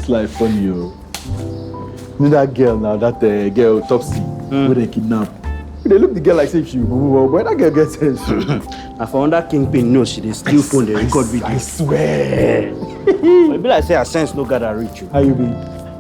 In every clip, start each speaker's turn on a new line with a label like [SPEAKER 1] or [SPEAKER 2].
[SPEAKER 1] This life funny, yo. You know that girl now, that girl Topsy, where they kidnap. They look the girl like say she move, but that girl gets sense.
[SPEAKER 2] I found that kingpin knows she dey steal phone, they record video.
[SPEAKER 1] I swear.
[SPEAKER 2] But it be like say her sense no gather reach you.
[SPEAKER 1] How you be?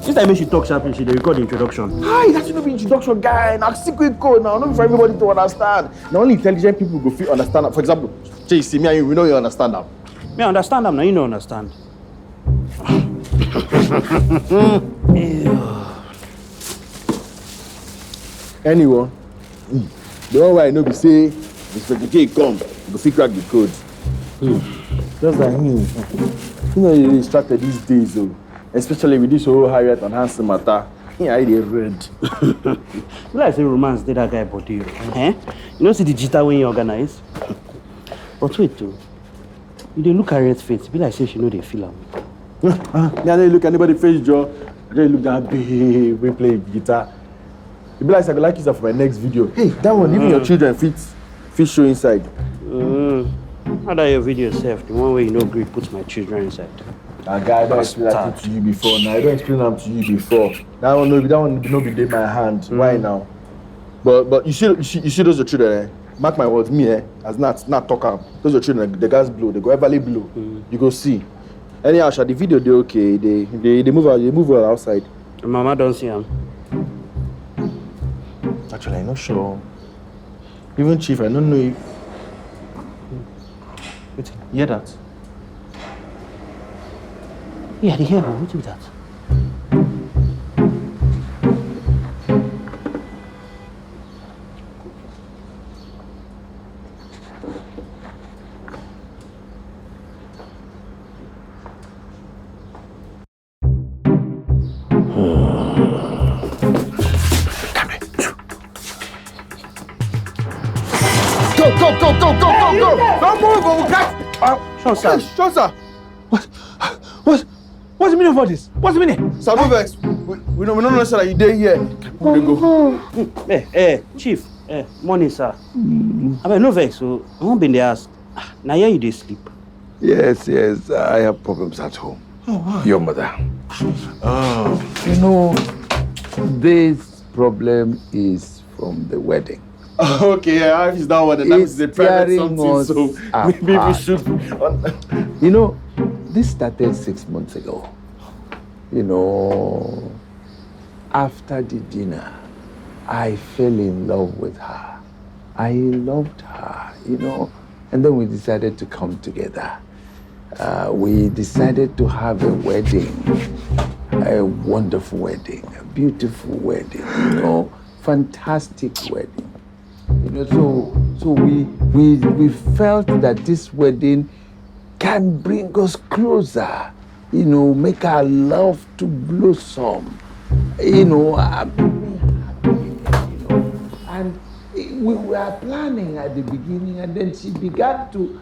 [SPEAKER 2] Since time she talk sharply, she dey record the introduction.
[SPEAKER 1] Hi, that should be introduction, guy. Now secret code now, not for everybody to understand. Now only intelligent people go feel understand. For example, Jay, see me and you, we know you understand that.
[SPEAKER 2] Me understand them, now you don't understand.
[SPEAKER 1] Anyway, the one where I know we say, Inspector K come, you go fit crack the code. Just like him. You know you're distracted these days though. Especially with this whole Harriet and Hansen matter. Yeah, I did red.
[SPEAKER 2] Like say romance did that guy body. Eh? You know see the jitter when you organize? But wait too. You dey look Harriet's face, be like say she know they feel am.
[SPEAKER 1] Me I don't look anybody face, Joe. I don't look that big, we play guitar. It be like I go like this for my next video. Hey, that one, even your children fit show inside.
[SPEAKER 2] How that your video self? The one where you know agree put my children inside.
[SPEAKER 1] Guy, I don't explain that to you before. Now I don't explain them to you before. That one no be in my hand. Why now? But you see those are children. Mark my words, me as not talk am. Those are children. The gas blow. They go everly blow. You go see. Anyhow, the video they okay. They move out. They move out outside.
[SPEAKER 2] Mama don't see him.
[SPEAKER 1] Actually, I'm not sure. Even Chief, I don't know if. Wait, you hear that?
[SPEAKER 2] Yeah, they hear me. What is that?
[SPEAKER 1] Go! Don't move, we'll catch.
[SPEAKER 2] Sean, sir.
[SPEAKER 1] Sean, sir.
[SPEAKER 3] What's the meaning of all this? What's the meaning?
[SPEAKER 1] Sir, no vex. We don't know that you there here. We go.
[SPEAKER 2] Hey, Chief. Morning, sir. I mean, no vex, so I won't be in the house. Now here you dey sleep.
[SPEAKER 3] Yes, I have problems at home.
[SPEAKER 1] Oh, wow.
[SPEAKER 3] Your mother.
[SPEAKER 1] Oh.
[SPEAKER 3] You know, this problem is from the wedding.
[SPEAKER 1] Okay, yeah, if it's that one, then that is the private something, so maybe we should.
[SPEAKER 3] You know, this started 6 months ago. You know, after the dinner, I fell in love with her. I loved her, you know, and then we decided to come together. We decided to have a wedding, a wonderful wedding, a beautiful wedding, you know, fantastic wedding. You know, so we felt that this wedding can bring us closer, you know, make our love to blossom, you know, and we were planning at the beginning, and then she began to,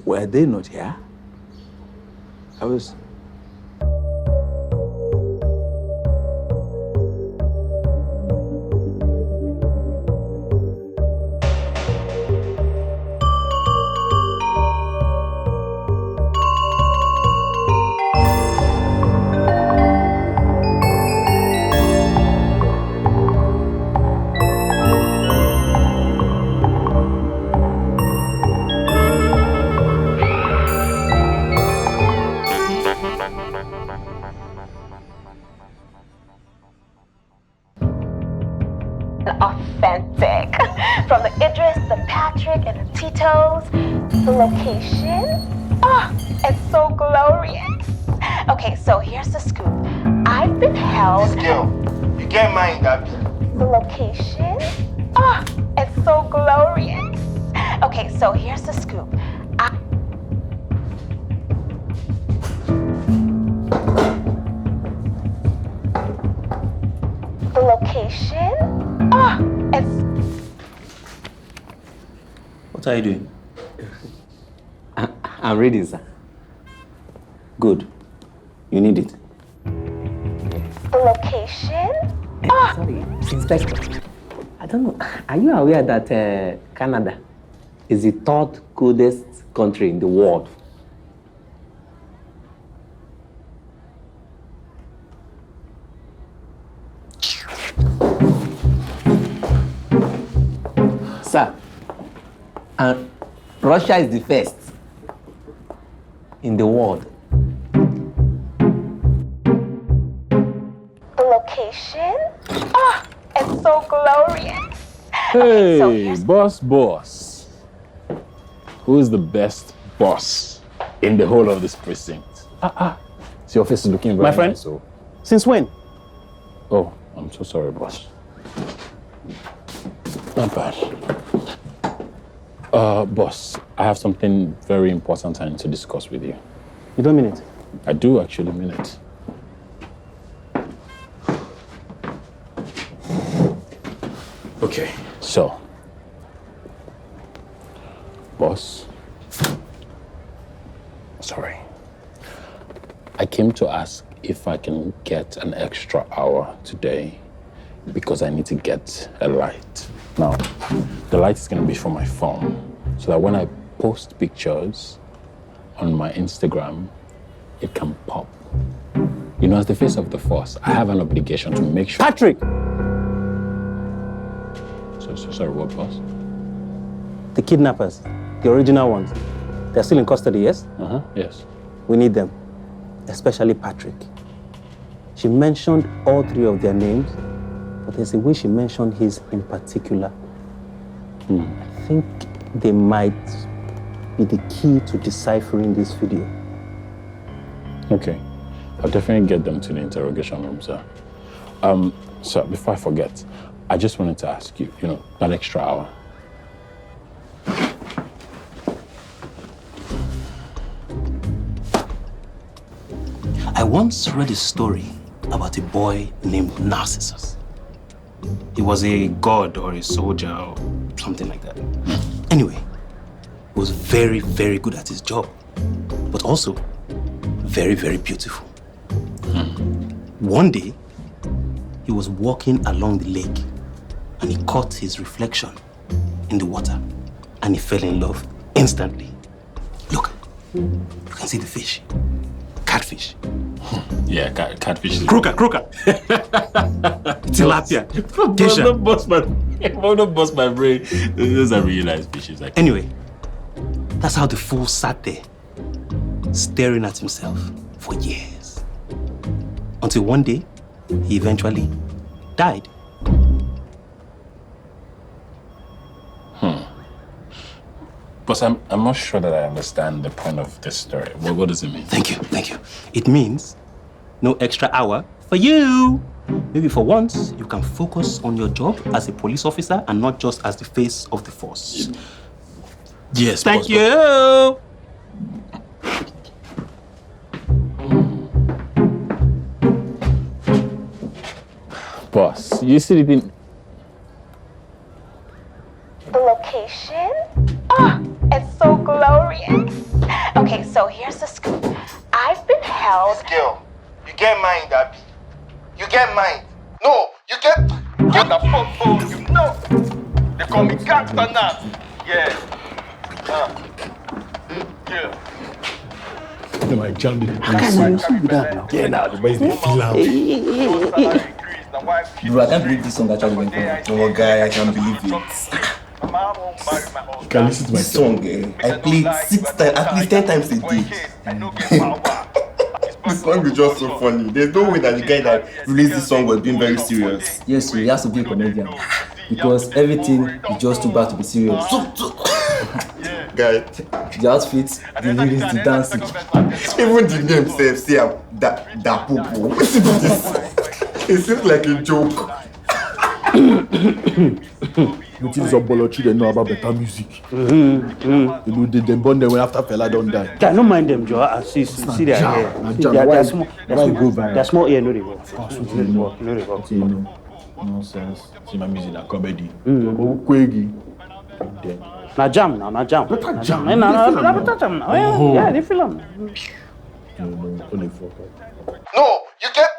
[SPEAKER 3] were they not here? I was...
[SPEAKER 4] Authentic. From the Idris, the Patrick, and the Titos, the location. Oh, it's so glorious. Okay, so here's the scoop. I've been held.
[SPEAKER 1] This girl, you can't mind that.
[SPEAKER 4] The location. Oh, it's so glorious. Okay, so here's the scoop. The location. Oh, it's...
[SPEAKER 5] What are you doing? I'm reading, sir. Good. You need it.
[SPEAKER 4] The location.
[SPEAKER 5] Sorry, Inspector. don't know. Are you aware that Canada is the third coldest country in the world? Sir, and Russia is the first in the world.
[SPEAKER 4] The location? Oh, it's so glorious.
[SPEAKER 6] Hey,
[SPEAKER 4] so here's-
[SPEAKER 6] boss. Who's the best boss in the whole of this precinct? So your face is looking very
[SPEAKER 2] My friend?
[SPEAKER 6] nice, so.
[SPEAKER 2] Since when?
[SPEAKER 6] Oh, I'm so sorry, boss. Not bad. Boss, I have something very important I need to discuss with you.
[SPEAKER 2] You don't mean it?
[SPEAKER 6] I do actually mean it. Okay, so, boss, sorry. I came to ask if I can get an extra hour today because I need to get a light. Now, the light is going to be for my phone so that when I post pictures on my Instagram, it can pop. You know, as the face of the force, I have an obligation to make sure...
[SPEAKER 2] Patrick!
[SPEAKER 6] So sorry, what, boss?
[SPEAKER 2] The kidnappers, the original ones, they're still in custody, yes?
[SPEAKER 6] Yes.
[SPEAKER 2] We need them, especially Patrick. She mentioned all three of their names, but there's a way she mentioned his in particular. I think they might be the key to deciphering this video.
[SPEAKER 6] Okay. I'll definitely get them to the interrogation room, sir. Sir, before I forget, I just wanted to ask you, that extra hour.
[SPEAKER 2] I once read a story about a boy named Narcissus. He was a god or a soldier or something like that. Anyway, he was very, very good at his job, but also very, very beautiful. One day, he was walking along the lake and he caught his reflection in the water and he fell in love instantly. Look, you can see the fish. Catfish.
[SPEAKER 6] Yeah, catfish.
[SPEAKER 2] Croaker. Tilapia. Geisha.
[SPEAKER 6] Don't bust my brain. Those are really nice fishes.
[SPEAKER 2] Anyway, that's how the fool sat there, staring at himself for years. Until one day, he eventually died.
[SPEAKER 6] But I'm not sure that I understand the point of this story. What does it mean?
[SPEAKER 2] Thank you. It means no extra hour for you. Maybe for once, you can focus on your job as a police officer and not just as the face of the force.
[SPEAKER 6] Yes,
[SPEAKER 2] Thank
[SPEAKER 6] boss,
[SPEAKER 2] you.
[SPEAKER 6] Boss, you see the thing.
[SPEAKER 4] The location? Oh, it's so glorious. Okay, so here's the scoop. I've been held.
[SPEAKER 7] Girl, you get mind, Abby. You get mind. No, you get the football, you know. They call me Captain now. Yeah. Yeah.
[SPEAKER 1] I jammed it.
[SPEAKER 7] Yeah,
[SPEAKER 1] now the boys they feel out.
[SPEAKER 8] Bro, I can't believe this song actually went on. Oh, guy, I can't believe it.
[SPEAKER 1] You can listen to my
[SPEAKER 8] This song, I played 6 times, at least 10 times a day. This song is just so funny. There's no way that the guy that released this song was being very serious.
[SPEAKER 9] Yes, he has to be a comedian. Because everything is just too bad to be serious.
[SPEAKER 8] Guy,
[SPEAKER 9] The outfits, the lyrics, the dancing.
[SPEAKER 8] even the name says, say, da popo. What's this? It seems like a joke.
[SPEAKER 1] It is a bolotry they know about better music. You know, they born them when after fella don't die.
[SPEAKER 2] I don't mind them, Joe. I see their hair. They're small. They're small ear, no they go.
[SPEAKER 1] You know, nonsense. See my music na comedy. Kwegi.
[SPEAKER 2] Now jam.
[SPEAKER 1] Better jam.
[SPEAKER 2] Better jam now. Yeah, they feel them.
[SPEAKER 1] Only fuck up.
[SPEAKER 7] No, you get.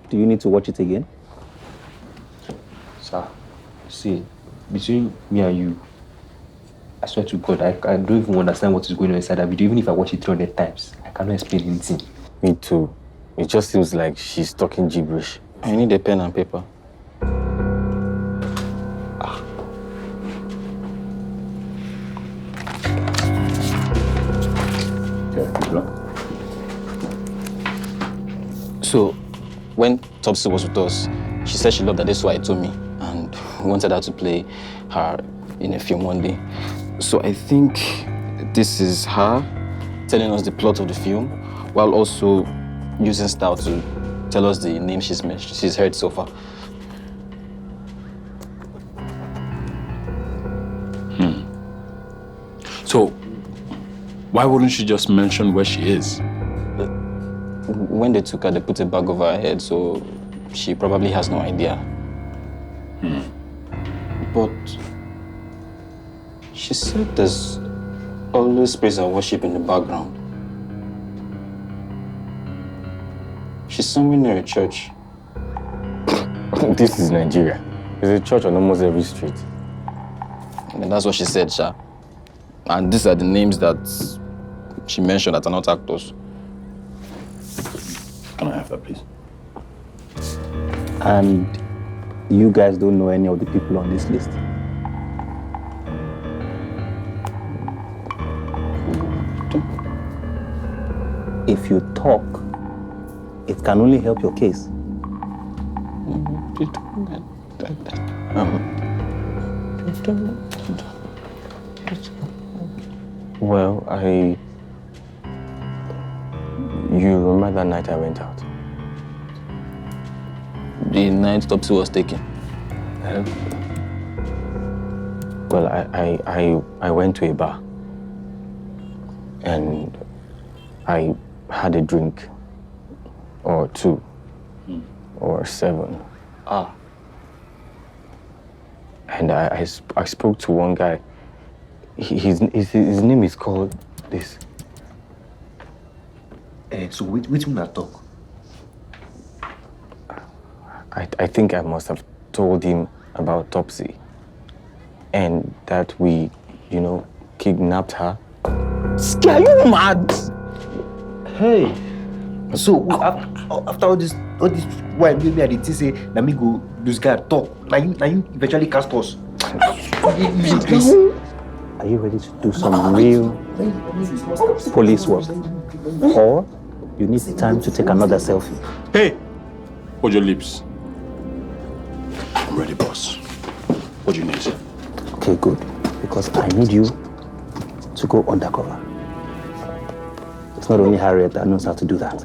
[SPEAKER 5] Do you need to watch it again?
[SPEAKER 9] Sir, see, between me and you, I swear to God, I don't even understand what is going on inside that video. Even if I watch it 300 times, I cannot explain anything.
[SPEAKER 6] Me too. It just seems like she's talking gibberish. I need a pen and paper. So, when Topsy was with us, she said she loved that this told me and wanted her to play her in a film one day. So I think this is her telling us the plot of the film while also using style to tell us the name she's heard so far. So, why wouldn't she just mention where she is?
[SPEAKER 2] When they took her, they put a bag over her head, so she probably has no idea. But she said there's always praise and worship in the background. She's somewhere near a church.
[SPEAKER 6] This is Nigeria. There's a church on almost every street.
[SPEAKER 2] And that's what she said, Sha. And these are the names that she mentioned that are not actors.
[SPEAKER 6] Can I have that, please?
[SPEAKER 5] And you guys don't know any of the people on this list? If you talk, it can only help your case.
[SPEAKER 6] Well, you remember that night I went out?
[SPEAKER 2] The night Topsy was taken.
[SPEAKER 6] Well, I went to a bar and I had a drink or two or seven. And I spoke to one guy. His name is called this.
[SPEAKER 9] So which one I talk?
[SPEAKER 6] I think I must have told him about Topsy and that we, kidnapped her.
[SPEAKER 5] Are you mad?
[SPEAKER 9] Hey. So after all this, why maybe I did say that me go this guy talk? Now you eventually cast us. Please.
[SPEAKER 5] Are you ready to do some real police work? Or you need time to take another selfie?
[SPEAKER 6] Hey! Hold your lips. I'm ready, boss. What do you need?
[SPEAKER 5] Okay, good. Because I need you to go undercover. It's not only Harriet that knows how to do that.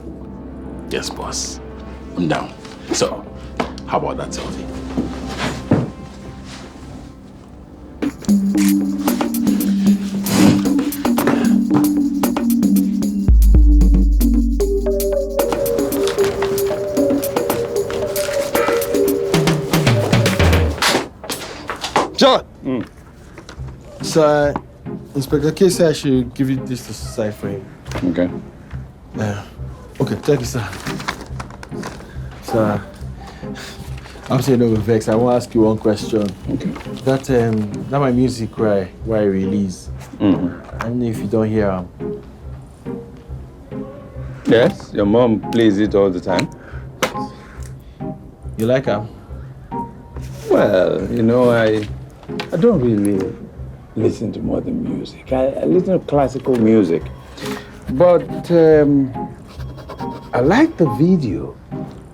[SPEAKER 6] Yes, boss. I'm down. So, how about that selfie?
[SPEAKER 1] John! So, Inspector K said I should give you this to sign for him.
[SPEAKER 6] Okay.
[SPEAKER 1] Okay, thank you, sir. Sir, I'm saying no vex. I want to ask you one question.
[SPEAKER 6] Okay.
[SPEAKER 1] That my music where I release. I don't know if you don't hear him.
[SPEAKER 3] Yes, your mom plays it all the time.
[SPEAKER 1] You like him?
[SPEAKER 3] Well, I don't really listen to modern music. I listen to classical music. But I like the video.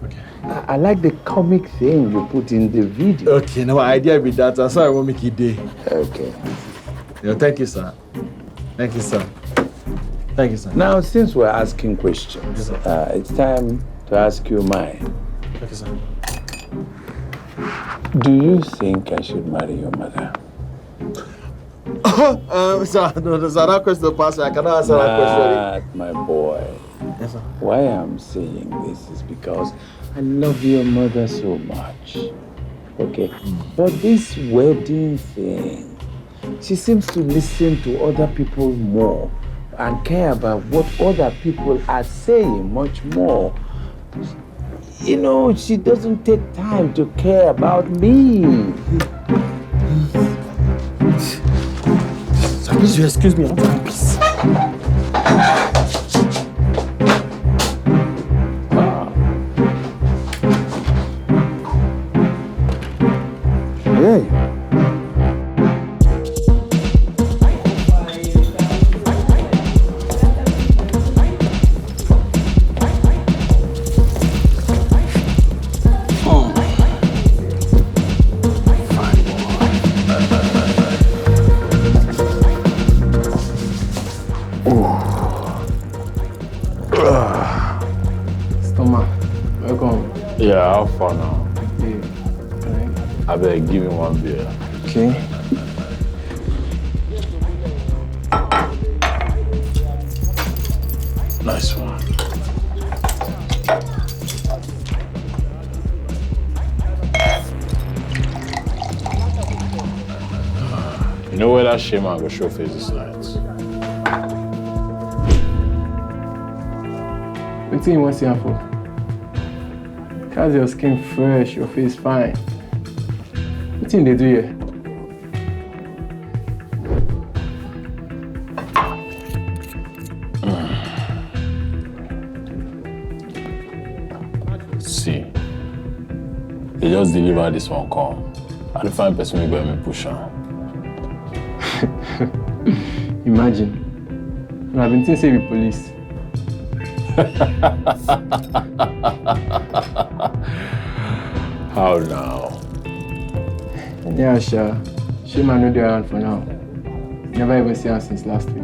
[SPEAKER 1] Okay.
[SPEAKER 3] I like the comic thing you put in the video.
[SPEAKER 1] Okay, now my idea with that. That's why I won't make it day.
[SPEAKER 3] Okay.
[SPEAKER 1] Thank you, sir. Thank you, sir. Thank you, sir.
[SPEAKER 3] Now, since we're asking questions, it's time to ask you mine.
[SPEAKER 1] Thank you, sir.
[SPEAKER 3] Do you think I should marry your mother?
[SPEAKER 1] Sir, no, sir, that question pass. I cannot answer that question.
[SPEAKER 3] My boy.
[SPEAKER 1] Yes, sir.
[SPEAKER 3] Why I'm saying this is because I love your mother so much. Okay? But this wedding thing, she seems to listen to other people more and care about what other people are saying much more. You know, she doesn't take time to care about me.
[SPEAKER 2] Please, you excuse me. I want to have peace.
[SPEAKER 3] Hey.
[SPEAKER 6] Yeah, how far now?
[SPEAKER 10] Yeah.
[SPEAKER 6] I better give him one beer.
[SPEAKER 10] Okay.
[SPEAKER 6] Nice one. You know where that shaman go show face this night?
[SPEAKER 10] What do you want to see her for? Cause your skin fresh, your face fine. What thing they do here?
[SPEAKER 6] See, they just deliver this one come. I don't find person will me push on.
[SPEAKER 10] Imagine. And I've been thinking with police.
[SPEAKER 6] How now?
[SPEAKER 10] Yeah, sure. She might not be around for now. Never even seen her since last week.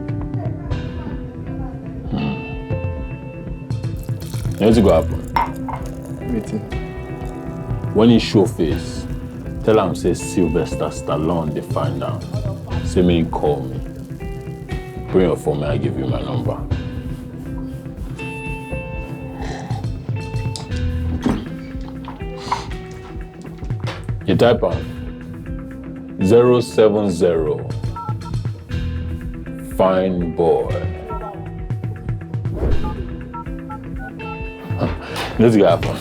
[SPEAKER 6] You know what's go happen?
[SPEAKER 10] Waiting.
[SPEAKER 6] When he show face, tell him say Sylvester Stallone they find out. Say me call me. Bring your phone, I give you my number. You type on 070 fine boy. Let's go happen.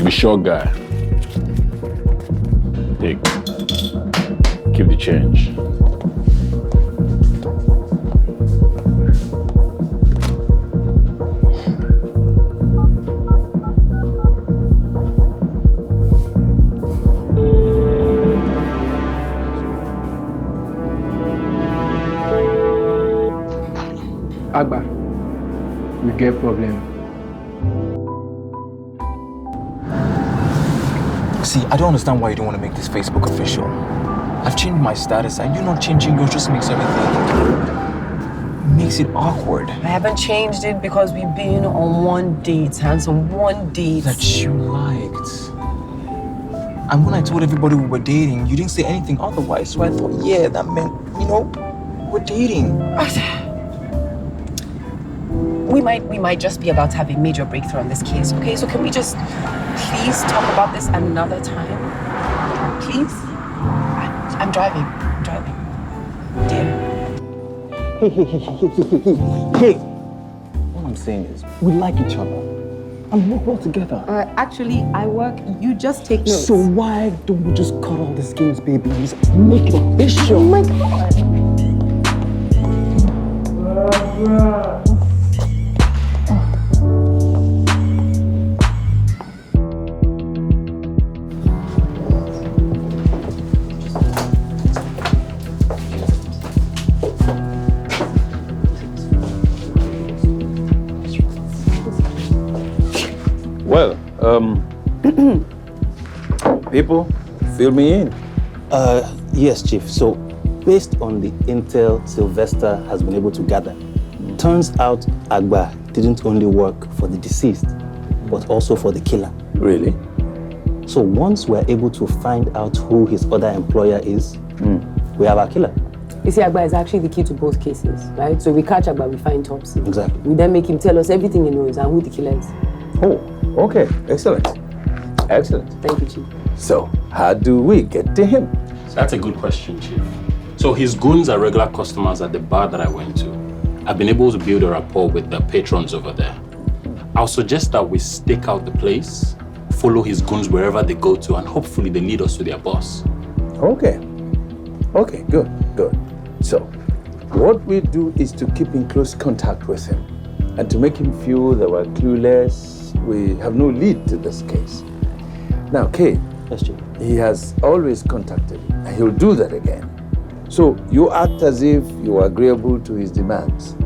[SPEAKER 6] Be short guy. Take. Keep the change.
[SPEAKER 10] Agba, we get problem.
[SPEAKER 11] See, I don't understand why you don't want to make this Facebook official. I've changed my status and you not changing yours just makes it awkward.
[SPEAKER 12] I haven't changed it because we've been on one date, handsome, one date.
[SPEAKER 11] That you liked. And when I told everybody we were dating, you didn't say anything otherwise. So I thought, yeah, that meant, we're dating.
[SPEAKER 12] We might just be about to have a major breakthrough on this case, okay? So can we just please talk about this another time? Please? I'm driving. Dear.
[SPEAKER 11] Hey. What I'm saying is, we like each other. And work well together.
[SPEAKER 12] Actually, I work. You just take notes.
[SPEAKER 11] So why don't we just cut all these games, baby? Just make it official.
[SPEAKER 12] Oh my God.
[SPEAKER 3] Well, people, fill me in.
[SPEAKER 5] Yes, Chief. So, based on the intel Sylvester has been able to gather, turns out Agba didn't only work for the deceased, but also for the killer.
[SPEAKER 3] Really?
[SPEAKER 5] So once we're able to find out who his other employer is, we have our killer.
[SPEAKER 12] You see, Agba is actually the key to both cases, right? So we catch Agba, we find Topsy.
[SPEAKER 5] Exactly.
[SPEAKER 12] We then make him tell us everything he knows and who the killer is.
[SPEAKER 3] Oh, okay. Excellent. Excellent.
[SPEAKER 12] Thank you, Chief.
[SPEAKER 3] So, how do we get to him?
[SPEAKER 2] That's a good question, Chief. So his goons are regular customers at the bar that I went to. I've been able to build a rapport with the patrons over there.
[SPEAKER 6] I'll suggest that we stake out the place, follow his goons wherever they go to, and hopefully they lead us to their boss.
[SPEAKER 3] Okay. Okay, good. So, what we do is to keep in close contact with him and to make him feel that we're clueless, we have no lead to this case. Now, Kay,
[SPEAKER 5] Yes, Chief.
[SPEAKER 3] he has always contacted you, and he'll do that again. So, you act as if you are agreeable to his demands,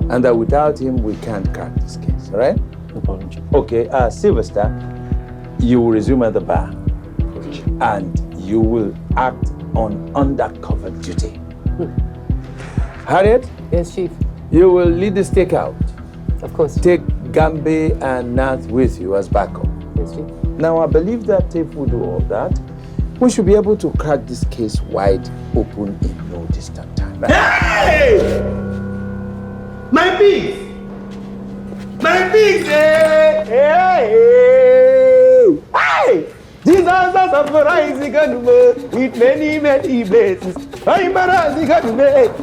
[SPEAKER 3] and that without him, we can't crack this case, all right?
[SPEAKER 5] No problem, Chief.
[SPEAKER 3] Okay, Sylvester, you will resume at the bar, and you will act on undercover duty. Harriet?
[SPEAKER 12] Yes, Chief.
[SPEAKER 3] You will lead the stakeout.
[SPEAKER 12] Of course.
[SPEAKER 3] Take Gambe and Nat with you as backup.
[SPEAKER 12] Yes, Chief.
[SPEAKER 3] Now, I believe that if we do all that, we should be able to crack this case wide open in no distant time. Right?
[SPEAKER 7] Hey! My pigs! My pigs! Hey!
[SPEAKER 3] Hey! Hey! Jesus has rising with many, many blessings. I'm rising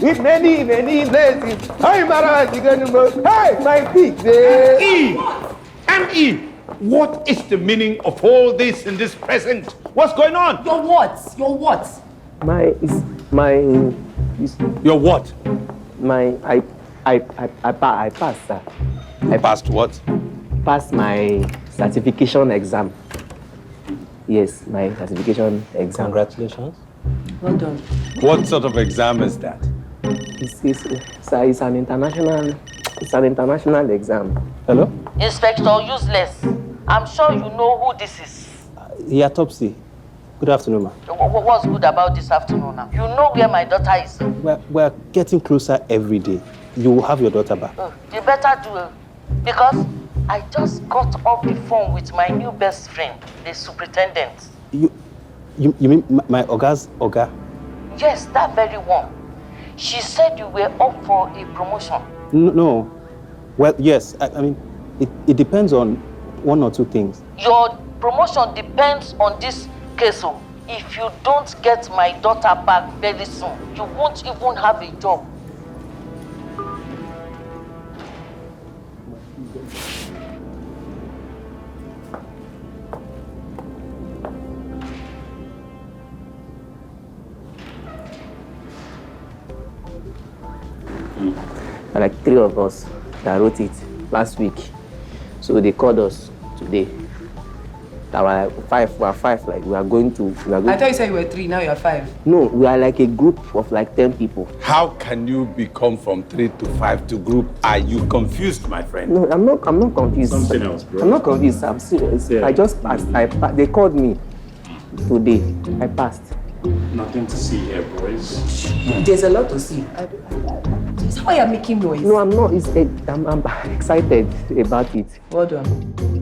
[SPEAKER 3] with many, many blessings. I'm rising. Hey, my pigs!
[SPEAKER 7] M.E. What is the meaning of all this in this present? What's going on?
[SPEAKER 12] Your what? Your what?
[SPEAKER 7] Your what?
[SPEAKER 13] I passed, sir.
[SPEAKER 7] I passed what?
[SPEAKER 13] Passed my certification exam. Yes, my certification exam.
[SPEAKER 5] Congratulations.
[SPEAKER 12] Well done.
[SPEAKER 3] What sort of exam is that?
[SPEAKER 13] Sir, it's an international exam.
[SPEAKER 5] Hello?
[SPEAKER 14] Inspector Useless, I'm sure you know who this is.
[SPEAKER 5] Yeah, Topsy. Good afternoon, ma'am.
[SPEAKER 14] What's good about this afternoon now? You know where my daughter is.
[SPEAKER 5] We're getting closer every day. You will have your daughter back.
[SPEAKER 14] You better do it. Because I just got off the phone with my new best friend, the superintendent.
[SPEAKER 5] You mean my Oga's Oga?
[SPEAKER 14] Yes, that very one. She said you were up for a promotion.
[SPEAKER 5] No. Well, yes. I mean, it depends on one or two things.
[SPEAKER 14] Your promotion depends on this case. If you don't get my daughter back very soon, you won't even have a job.
[SPEAKER 13] Like 3 of us that wrote it last week. So they called us today. That we're five, like we are going to.
[SPEAKER 12] I thought you said you were 3, now you're 5.
[SPEAKER 13] No, we are like a group of like 10 people.
[SPEAKER 3] How can you become from 3 to 5 to group? Are you confused, my friend?
[SPEAKER 13] No, I'm not confused.
[SPEAKER 3] Something else, bro.
[SPEAKER 13] I'm not confused. I'm serious.
[SPEAKER 3] Yeah.
[SPEAKER 13] I just passed. They called me today. I passed.
[SPEAKER 6] Nothing to see here, boys.
[SPEAKER 12] There's a lot to see. Is that why you're making noise?
[SPEAKER 13] No, I'm not. I'm excited about it.
[SPEAKER 12] Well done.